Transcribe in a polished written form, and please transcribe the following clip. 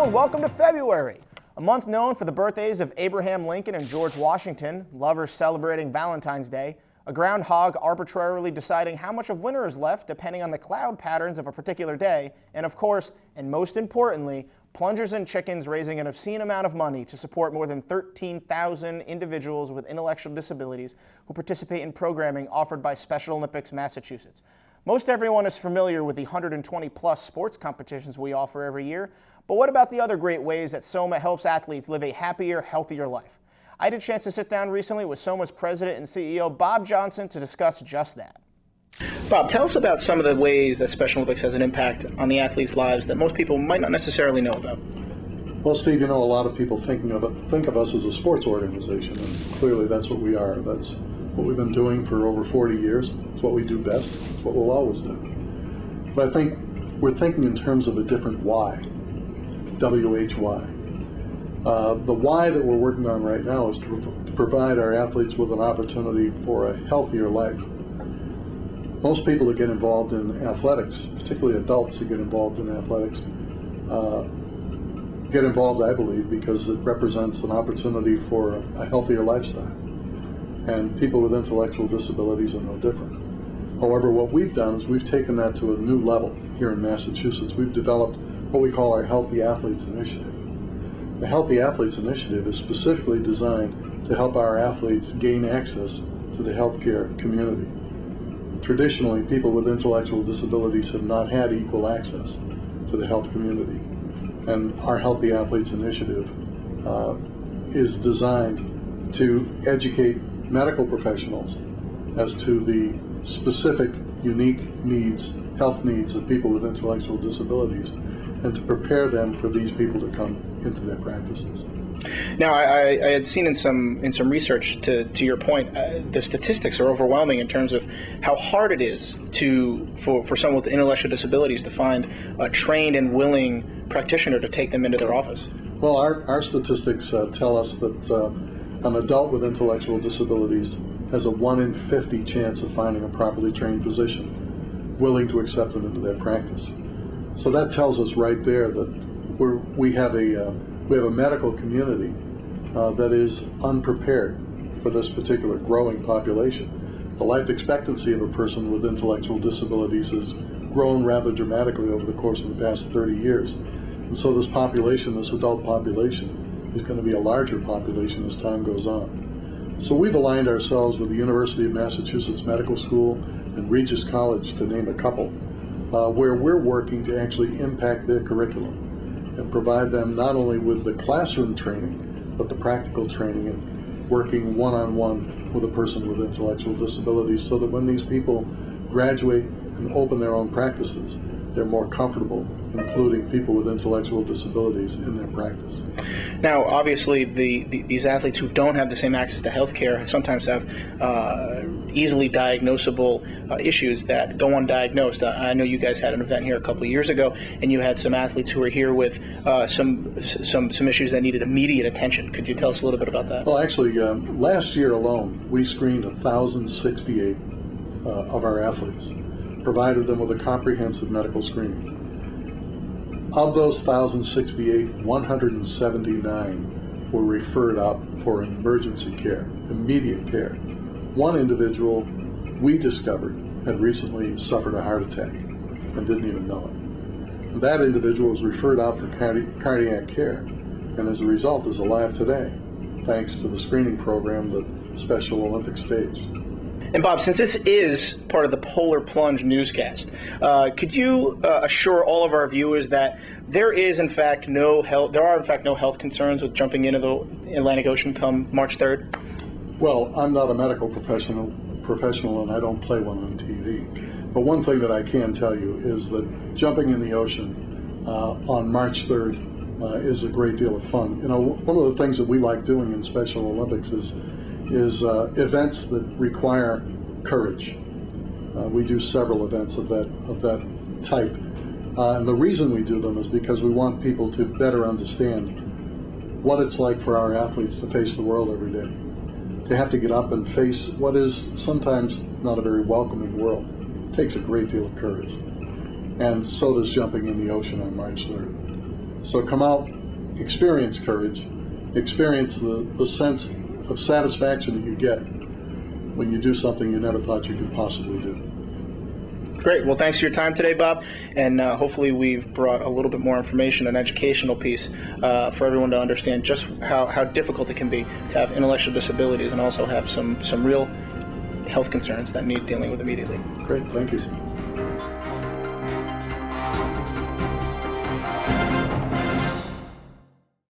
Hello and welcome to February, a month known for the birthdays of Abraham Lincoln and George Washington, lovers celebrating Valentine's Day, a groundhog arbitrarily deciding how much of winter is left depending on the cloud patterns of a particular day, and of course, and most importantly, plungers and chickens raising an obscene amount of money to support more than 13,000 individuals with intellectual disabilities who participate in programming offered by Special Olympics Massachusetts. Most everyone is familiar with the 120-plus sports competitions we offer every year, but what about the other great ways that SOMA helps athletes live a happier, healthier life? I had a chance to sit down recently with SOMA's president and CEO, Bob Johnson, to discuss just that. Bob, tell us about some of the ways that Special Olympics has an impact on the athletes' lives that most people might not necessarily know about. Well, Steve, a lot of people think of us as a sports organization, and clearly that's what we are. That's what we've been doing for over 40 years. It's what we do best. It's what we'll always do. But I think we're thinking in terms of a different why, W-H-Y. The why that we're working on right now is to provide our athletes with an opportunity for a healthier life. Most people that get involved in athletics, particularly adults that get involved in athletics, get involved, I believe, because it represents an opportunity for a healthier lifestyle. And people with intellectual disabilities are no different. However, what we've done is we've taken that to a new level here in Massachusetts. We've developed what we call our Healthy Athletes Initiative. The Healthy Athletes Initiative is specifically designed to help our athletes gain access to the healthcare community. Traditionally, people with intellectual disabilities have not had equal access to the health community. And our Healthy Athletes Initiative is designed to educate medical professionals as to the specific, unique needs, health needs of people with intellectual disabilities, and to prepare them for these people to come into their practices. Now, I had seen in some research, to your point, the statistics are overwhelming in terms of how hard it is for someone with intellectual disabilities to find a trained and willing practitioner to take them into their office. Well, our statistics tell us that an adult with intellectual disabilities has a 1 in 50 chance of finding a properly trained physician willing to accept them into their practice. So that tells us right there that we have a medical community that is unprepared for this particular growing population. The life expectancy of a person with intellectual disabilities has grown rather dramatically over the course of the past 30 years. And so this population, this adult population, is going to be a larger population as time goes on. So we've aligned ourselves with the University of Massachusetts Medical School and Regis College, to name a couple, where we're working to actually impact their curriculum and provide them not only with the classroom training, but the practical training and working one-on-one with a person with intellectual disabilities, so that when these people graduate and open their own practices, they're more comfortable including people with intellectual disabilities in their practice. Now, obviously, these athletes who don't have the same access to health care sometimes have easily diagnosable issues that go undiagnosed. I know you guys had an event here a couple of years ago, and you had some athletes who were here with some issues that needed immediate attention. Could you tell us a little bit about that? Well, actually, last year alone, we screened 1,068 of our athletes, provided them with a comprehensive medical screening. Of those 1,068, 179 were referred out for emergency care, immediate care. One individual we discovered had recently suffered a heart attack and didn't even know it. And that individual was referred out for cardiac care, and as a result is alive today, thanks to the screening program that Special Olympics staged. And Bob, since this is part of the Polar Plunge newscast, could you assure all of our viewers that there are in fact no health concerns with jumping into the Atlantic Ocean come March 3rd? Well, I'm not a medical professional, and I don't play one on TV. But one thing that I can tell you is that jumping in the ocean on March 3rd is a great deal of fun. One of the things that we like doing in Special Olympics is events that require courage. We do several events of that type. And the reason we do them is because we want people to better understand what it's like for our athletes to face the world every day. To have to get up and face what is sometimes not a very welcoming world. It takes a great deal of courage. And so does jumping in the ocean on March 3rd. So come out, experience courage, experience the sense of satisfaction that you get when you do something you never thought you could possibly do. Great. Well, thanks for your time today, Bob, and hopefully we've brought a little bit more information, an educational piece for everyone to understand just how difficult it can be to have intellectual disabilities and also have some real health concerns that need dealing with immediately. Great. Thank you.